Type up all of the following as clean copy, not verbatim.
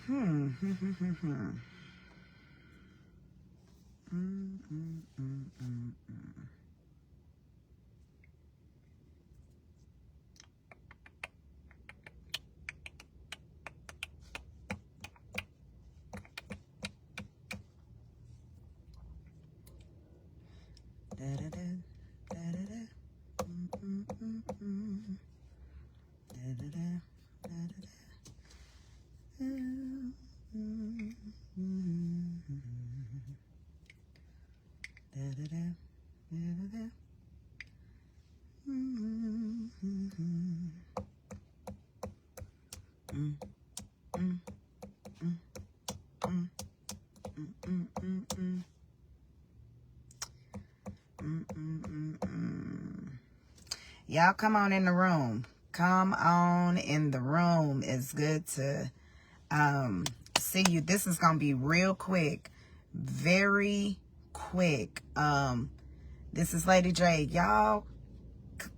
Hmm. Y'all come on in the room. Come on in the room. It's good to see you. This is gonna be real quick, very quick. This is Lady J. Y'all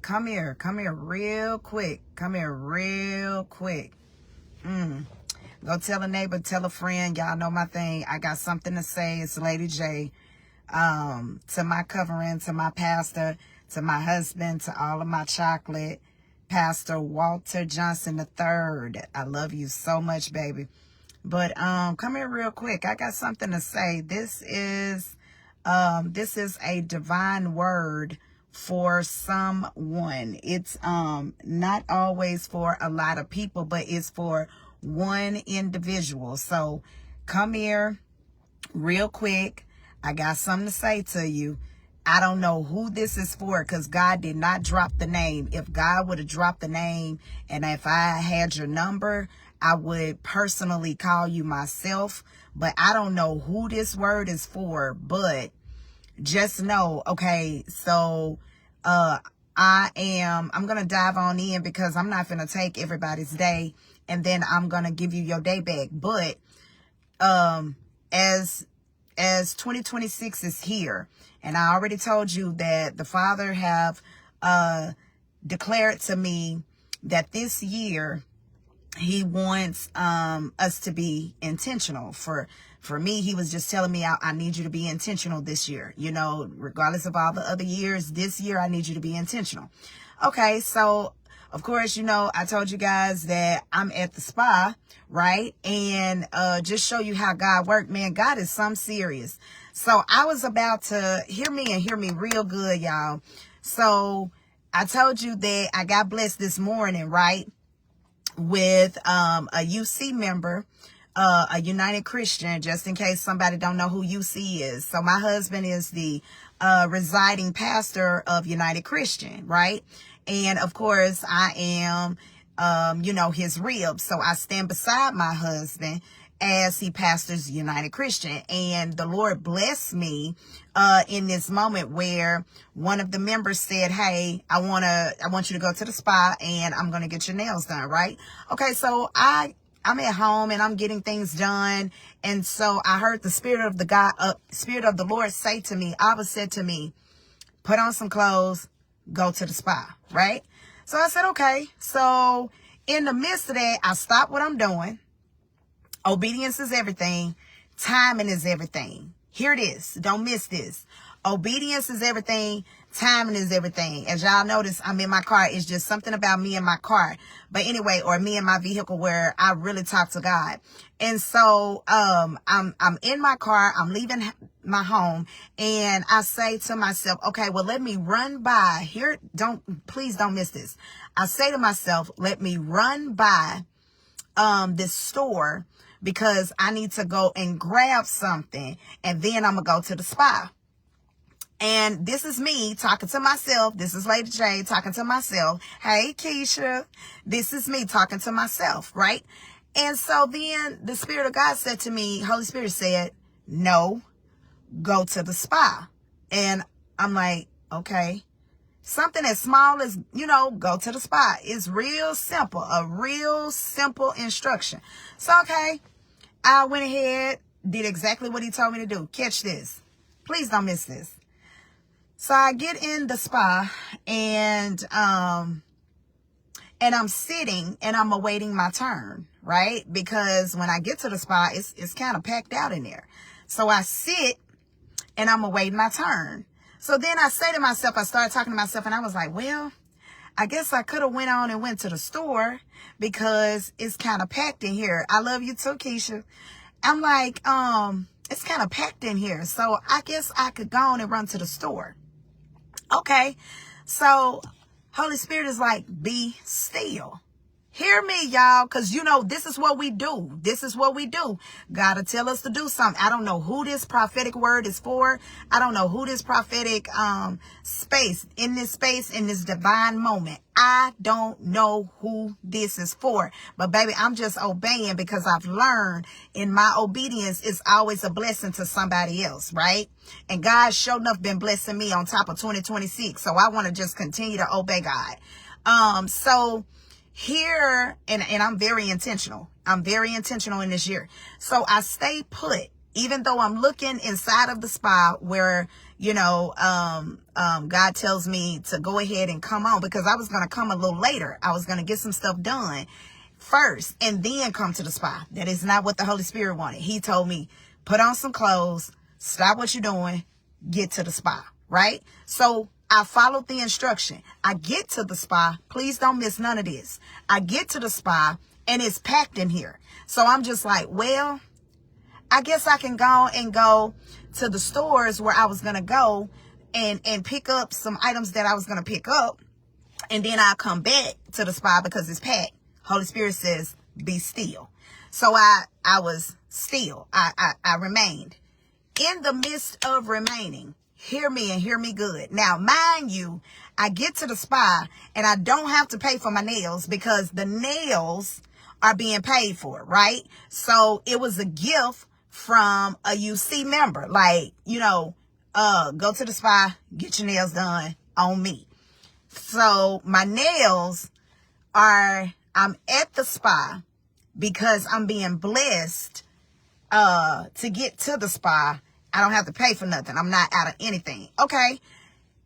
come here real quick. Come here real quick. Go tell a neighbor, tell a friend. Y'all know my thing. I got something to say. It's Lady J. To my covering, to my pastor, to my husband, to all of my chocolate, Pastor Walter Johnson III. I love you so much, baby. But come here real quick. I got something to say. This is a divine word for someone. It's not always for a lot of people, but it's for one individual. So come here real quick. I got something to say to you. I don't know who this is for, because God did not drop the name. If God would have dropped the name, and if I had your number, I would personally call you myself. But I don't know who this word is for, but just know, okay, so I'm going to dive on in, because I'm not going to take everybody's day, and then I'm going to give you your day back. But as 2026 is here, and I already told you that the Father have declared to me that this year he wants us to be intentional. For me, he was just telling me, I need you to be intentional this year. You know, regardless of all the other years, this year I need you to be intentional. Okay, so of course, you know, I told you guys that I'm at the spa, right? And just show you how God worked. Man, God is some serious. So I was about to hear me real good, y'all. So I told you that I got blessed this morning, right? With a UC member, a United Christian, just in case somebody don't know who UC is. So my husband is the residing pastor of United Christian, right? And of course I am, you know, his rib. So I stand beside my husband as he pastors United Christian. And the Lord blessed me in this moment where one of the members said, hey, I want you to go to the spa, and I'm going to get your nails done, right? Okay, so I'm at home and I'm getting things done. And so I heard the Spirit of the Lord say to me, Abba said to me, put on some clothes, go to the spa, right? So I said, okay. So in the midst of that, I stopped what I'm doing. Obedience is everything. Timing is everything. Here it is. Don't miss this. Obedience is everything. Timing is everything. As y'all notice, I'm in my car. It's just something about me and my car. But anyway, or me and my vehicle, where I really talk to God. And so I'm in my car. I'm leaving my home, and I say to myself, okay, well, let me run by here. Please don't miss this. I say to myself, let me run by this store, because I need to go and grab something, and then I'm gonna go to the spa. And this is me talking to myself. This is Lady J talking to myself. Hey, Keisha. This is me talking to myself, right? And so then the Spirit of God said to me, Holy Spirit said, no, go to the spa. And I'm like, okay. Something as small as, you know, go to the spa. It's real simple, a real simple instruction. So, okay, I went ahead, did exactly what he told me to do. Catch this. Please don't miss this. So I get in the spa, and And I'm sitting and I'm awaiting my turn, right? Because when I get to the spa, it's kind of packed out in there. So I sit and I'm awaiting my turn. So then I say to myself, I started talking to myself, and I was like, well, I guess I could have went on and went to the store because it's kind of packed in here. I love you too, Keisha. I'm like, it's kind of packed in here. So I guess I could go on and run to the store. Okay. So Holy Spirit is like, be still. Hear me, y'all, because, you know, this is what we do. This is what we do. God will tell us to do something. I don't know who this prophetic word is for. I don't know who this prophetic space, in this divine moment. I don't know who this is for. But, baby, I'm just obeying because I've learned in my obedience is always a blessing to somebody else, right? And God sure enough been blessing me on top of 2026. So I want to just continue to obey God. So here, and I'm very intentional. I'm very intentional in this year. So I stay put, even though I'm looking inside of the spa where, you know, God tells me to go ahead and come on, because I was going to come a little later. I was going to get some stuff done first and then come to the spa. That is not what the Holy Spirit wanted. He told me, put on some clothes, stop what you're doing, get to the spa, right? So I followed the instruction. I get to the spa. Please don't miss none of this. I get to the spa and it's packed in here. So I'm just like, well, I guess I can go to the stores where I was going to go and pick up some items that I was going to pick up. And then I'll come back to the spa because it's packed. Holy Spirit says, be still. So I was still. I remained. In the midst of remaining, hear me and hear me good. Now, mind you, I get to the spa and I don't have to pay for my nails because the nails are being paid for, right? So it was a gift from a UC member. Like, you know, go to the spa, get your nails done on me. So my nails I'm at the spa because I'm being blessed to get to the spa. I don't have to pay for nothing. I'm not out of anything. Okay.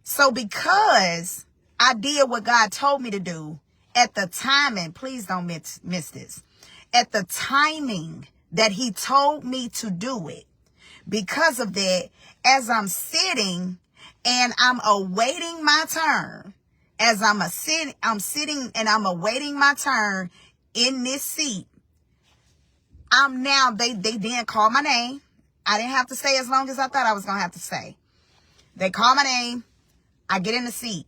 So because I did what God told me to do at the timing, please don't miss this. At the timing that he told me to do it, because of that, as I'm sitting and I'm awaiting my turn, I'm sitting and I'm awaiting my turn in this seat. They didn't call my name. I didn't have to stay as long as I thought I was going to have to stay. They call my name. I get in the seat.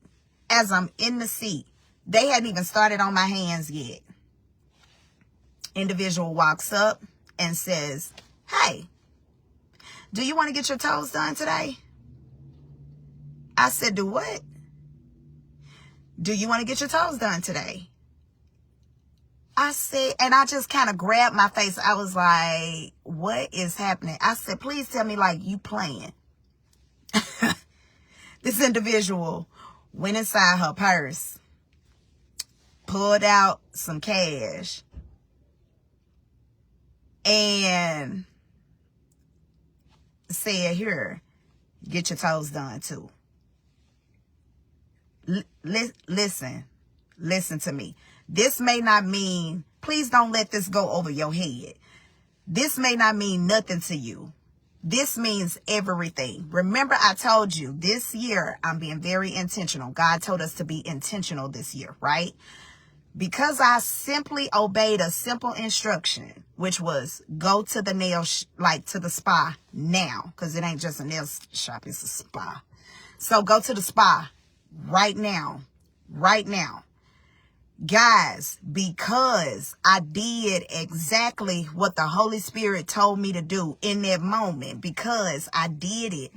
As I'm in the seat, they hadn't even started on my hands yet. Individual walks up and says, hey, do you want to get your toes done today? I said, do what? Do you want to get your toes done today? I said, and I just kind of grabbed my face. I was like, what is happening? I said, please tell me like you playing. This individual went inside her purse, pulled out some cash, and said, here, get your toes done too. Listen to me. This may not mean, please don't let this go over your head. This may not mean nothing to you. This means everything. Remember, I told you this year, I'm being very intentional. God told us to be intentional this year, right? Because I simply obeyed a simple instruction, which was go to the to the spa now, because it ain't just a nail shop, it's a spa. So go to the spa right now. Guys, because I did exactly what the Holy Spirit told me to do in that moment, because I did it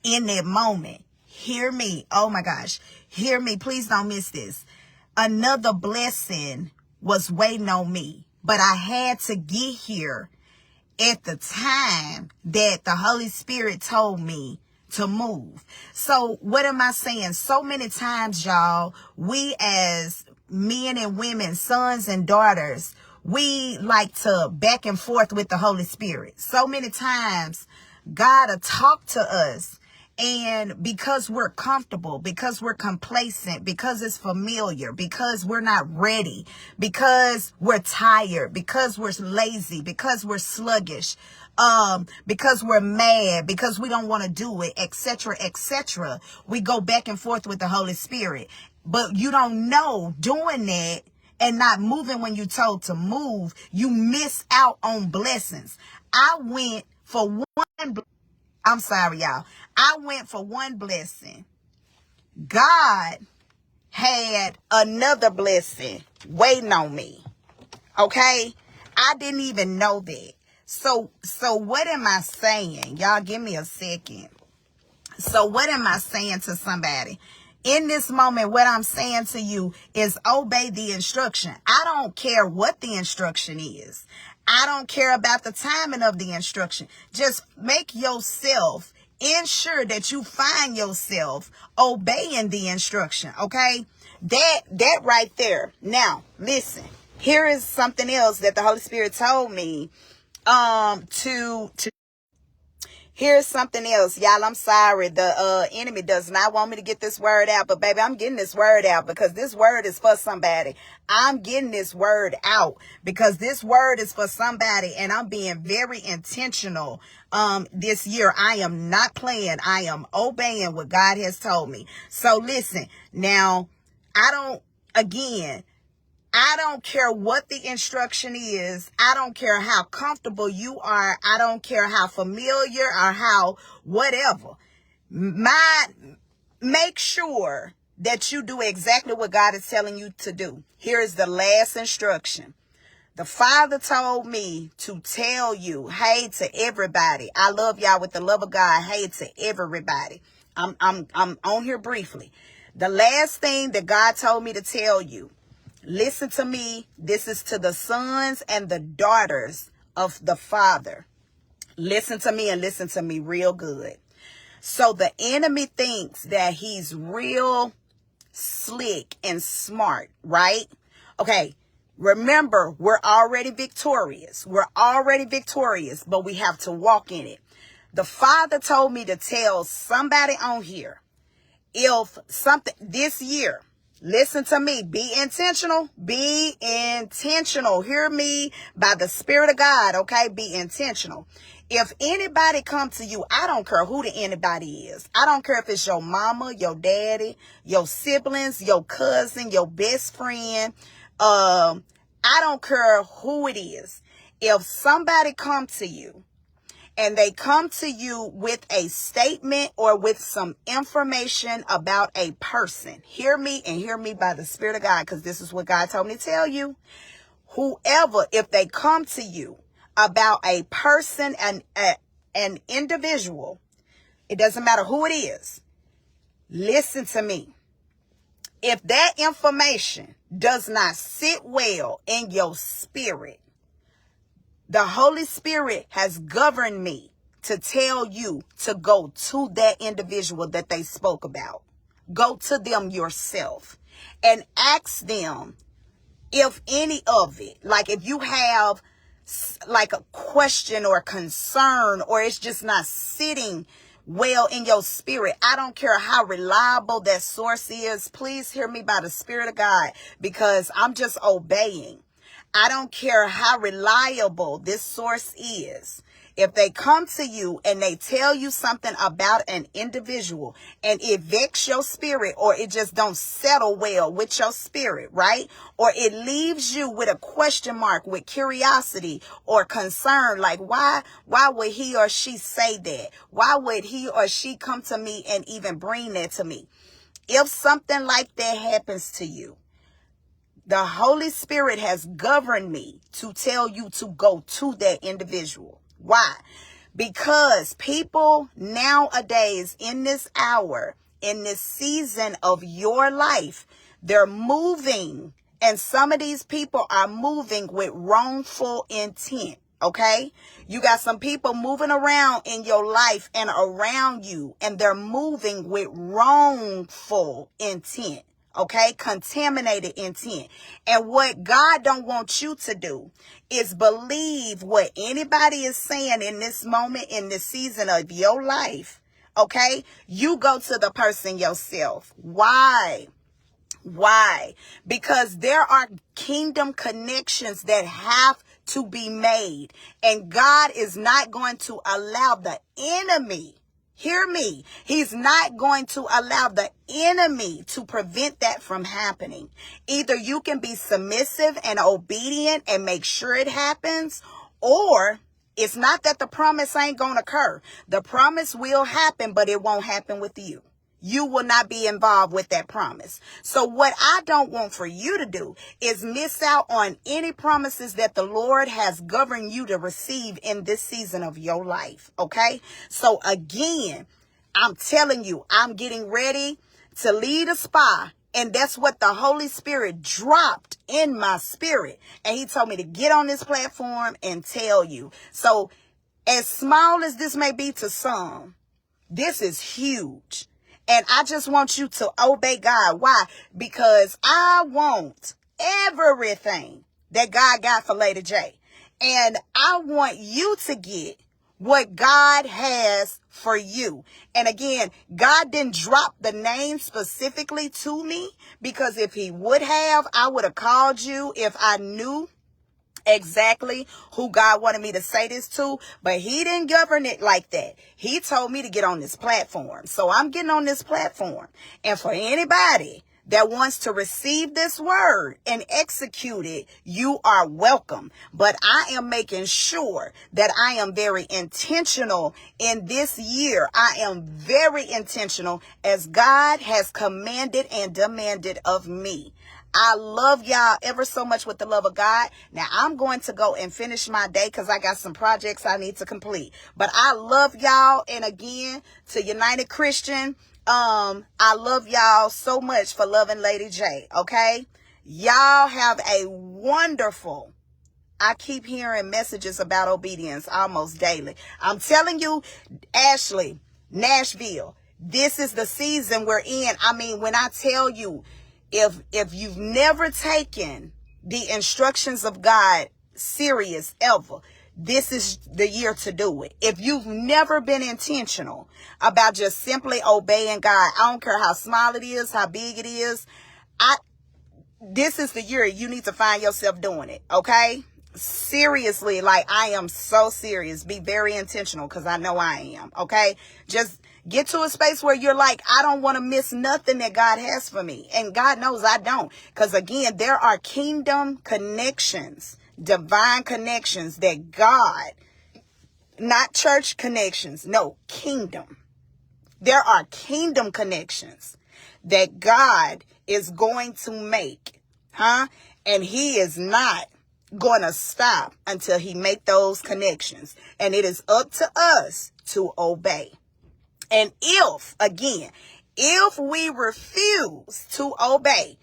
in that moment. Hear me. Oh my gosh. Hear me. Please don't miss this. Another blessing was waiting on me, but I had to get here at the time that the Holy Spirit told me to move. So what am I saying? So many times, y'all, we as men and women, sons and daughters, we like to back and forth with the Holy Spirit. So many times God will talk to us And because we're comfortable, because we're complacent, because it's familiar, because we're not ready, because we're tired, because we're lazy, because we're sluggish, because we're mad, because we don't want to do it, etc., etc., we go back and forth with the Holy Spirit. But you don't know, doing that and not moving when you're told to move, you miss out on blessings. I went for one. I'm sorry, y'all. I went for one blessing. God had another blessing waiting on me. Okay? I didn't even know that. So what am I saying? Y'all give me a second. So what am I saying to somebody? In this moment, what I'm saying to you is obey the instruction. I don't care what the instruction is. I don't care about the timing of the instruction. Just make yourself ensure that you find yourself obeying the instruction. Okay? That right there. Now, listen. Here is something else that the Holy Spirit told me Here's something else, y'all. I'm sorry. The enemy does not want me to get this word out, but baby, I'm getting this word out because this word is for somebody. I'm getting this word out because this word is for somebody, and I'm being very intentional this year. I am not playing. I am obeying what God has told me. So listen, now, I don't care what the instruction is. I don't care how comfortable you are. I don't care how familiar or how whatever. Make sure that you do exactly what God is telling you to do. Here is the last instruction. The Father told me to tell you, hey, to everybody. I love y'all with the love of God. Hey, to everybody. I'm on here briefly. The last thing that God told me to tell you. Listen to me. This is to the sons and the daughters of the Father. Listen to me and listen to me real good. So the enemy thinks that he's real slick and smart, right? Okay. Remember, we're already victorious. We're already victorious, but we have to walk in it. The Father told me to tell somebody on here, if something this year, listen to me. Be intentional. Be intentional. Hear me by the Spirit of God, okay? Be intentional. If anybody come to you, I don't care who the anybody is. I don't care if it's your mama, your daddy, your siblings, your cousin, your best friend. I don't care who it is. If somebody come to you, and they come to you with a statement or with some information about a person. Hear me and hear me by the Spirit of God, because this is what God told me to tell you. Whoever, if they come to you about a person and an individual, it doesn't matter who it is. Listen to me. If that information does not sit well in your spirit, the Holy Spirit has governed me to tell you to go to that individual that they spoke about. Go to them yourself and ask them if any of it, like if you have like a question or concern, or it's just not sitting well in your spirit. I don't care how reliable that source is. Please hear me by the Spirit of God, because I'm just obeying. I don't care how reliable this source is. If they come to you and they tell you something about an individual and it vexes your spirit, or it just don't settle well with your spirit, right? Or it leaves you with a question mark, with curiosity or concern, like why would he or she say that? Why would he or she come to me and even bring that to me? If something like that happens to you, the Holy Spirit has governed me to tell you to go to that individual. Why? Because people nowadays, in this hour, in this season of your life, they're moving. And some of these people are moving with wrongful intent. Okay? You got some people moving around in your life and around you, and they're moving with wrongful intent. Okay, contaminated intent. And what God don't want you to do is believe what anybody is saying in this moment, in this season of your life. Okay? You go to the person yourself. Why? Why? Because there are kingdom connections that have to be made. And God is not going to allow the enemy, hear me, he's not going to allow the enemy to prevent that from happening. Either you can be submissive and obedient and make sure it happens, or it's not that the promise ain't going to occur. The promise will happen, but it won't happen with you. You will not be involved with that promise. So what I don't want for you to do is miss out on any promises that the Lord has governed you to receive in this season of your life. Okay? So again, I'm telling you, I'm getting ready to lead a spa. And that's what the Holy Spirit dropped in my spirit. And he told me to get on this platform and tell you. So as small as this may be to some, this is huge. And I just want you to obey God. Why? Because I want everything that God got for Lady J. And I want you to get what God has for you. And again, God didn't drop the name specifically to me, because if he would have, I would have called you if I knew exactly who God wanted me to say this to, but he didn't govern it like that. He told me to get on this platform. So I'm getting on this platform. And for anybody that wants to receive this word and execute it, you are welcome. But I am making sure that I am very intentional in this year. I am very intentional as God has commanded and demanded of me. I love y'all ever so much with the love of God. Now, I'm going to go and finish my day because I got some projects I need to complete. But I love y'all. And again, to United Christian, I love y'all so much for loving Lady J. Okay? Y'all have a wonderful, I keep hearing messages about obedience almost daily. I'm telling you, Ashley, Nashville, this is the season we're in. I mean, when I tell you, if you've never taken the instructions of God serious ever, this is the year to do it. If you've never been intentional about just simply obeying God, I don't care how small it is, how big it is, this is the year you need to find yourself doing it, okay? Seriously, like I am so serious. Be very intentional because I know I am, okay? Just get to a space where you're like, I don't want to miss nothing that God has for me. And God knows I don't. Because again, there are kingdom connections, divine connections that God, not church connections, no, kingdom. There are kingdom connections that God is going to make, and he is not going to stop until he make those connections. And it is up to us to obey. And if we refuse to obey,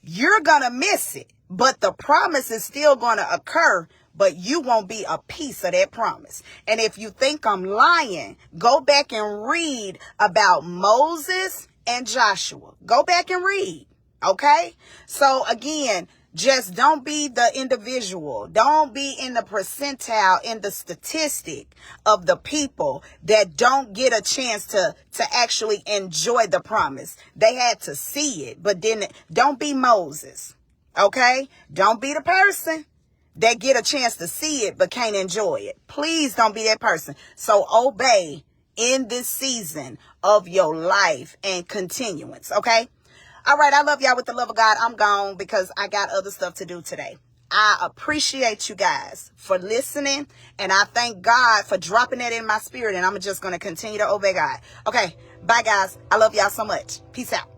you're going to miss it. But the promise is still going to occur, but you won't be a piece of that promise. And if you think I'm lying, go back and read about Moses and Joshua. Go back and read. Okay? So again, just don't be the individual. Don't be in the percentile, in the statistic of the people that don't get a chance to actually enjoy the promise. They had to see it, but then don't be Moses. Okay? Don't be the person that get a chance to see it but can't enjoy it. Please don't be that person. So obey in this season of your life and continuance. Okay? All right, I love y'all with the love of God. I'm gone because I got other stuff to do today. I appreciate you guys for listening, and I thank God for dropping that in my spirit, and I'm just going to continue to obey God. Okay, bye, guys. I love y'all so much. Peace out.